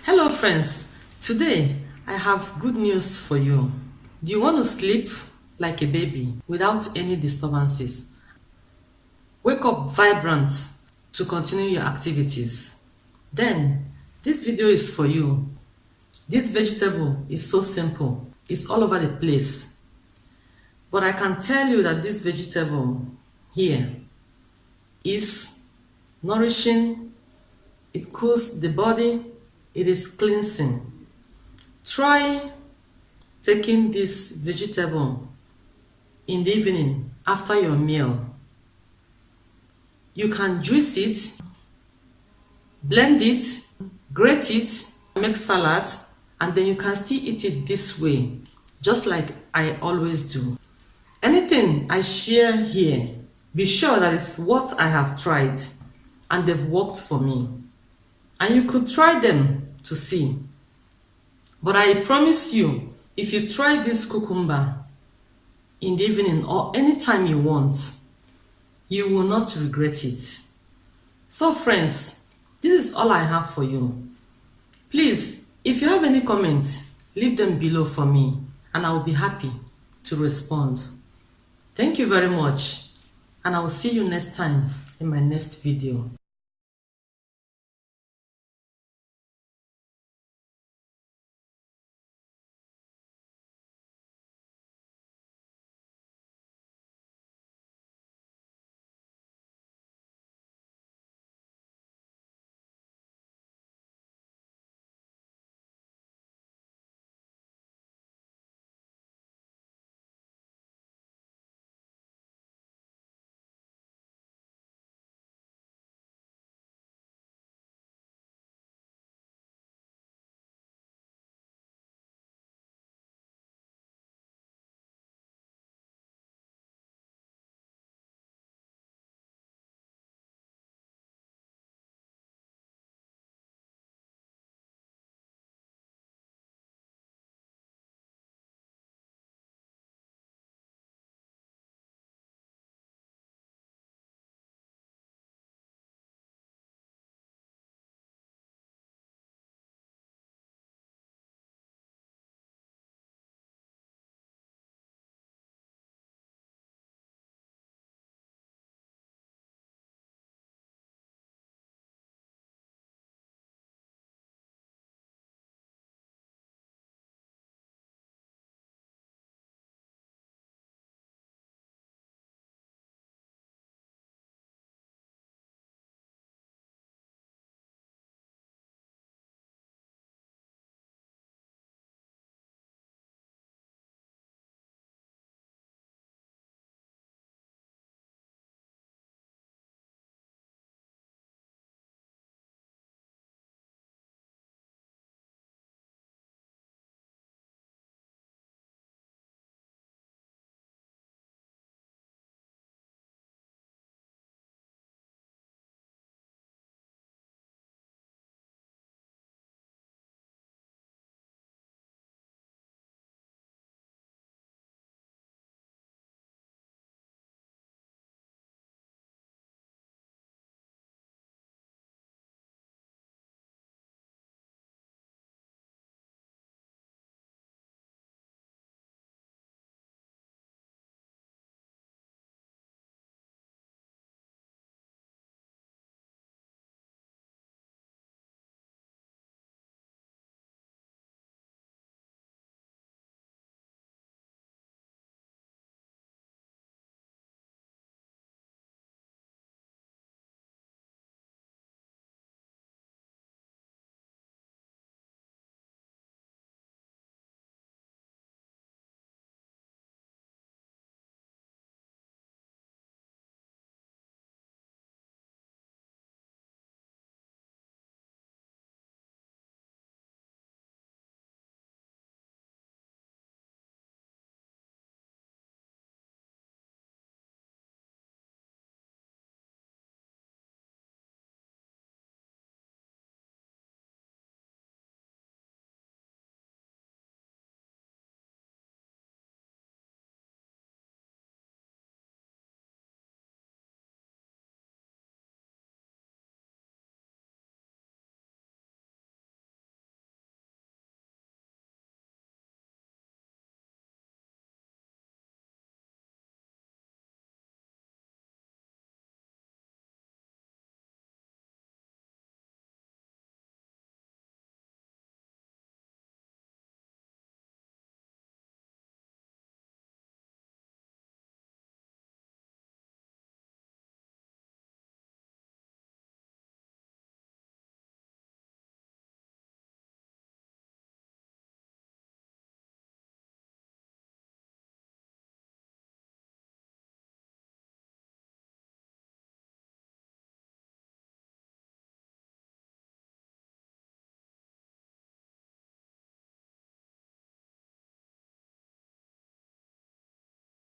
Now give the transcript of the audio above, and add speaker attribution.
Speaker 1: Hello friends, today I have good news for you. Do you want to sleep like a baby without any disturbances? Wake up vibrant to continue your activities. Then this video is for you. This vegetable is so simple, it's all over the place. But I can tell you that this vegetable here is nourishing, it cools the body, it is cleansing. Try taking this vegetable in the evening after your meal. You can juice it, blend it, grate it, make salad, and then you can still eat it this way, just like I always do. Anything I share here, be sure that it's what I have tried and they've worked for me. And you could try them to see. But I promise you, if you try this cucumber in the evening or anytime you want, you will not regret it. So friends, this is all I have for you. Please, if you have any comments, leave them below for me and I will be happy to respond. Thank you very much, and I will see you next time in my next video.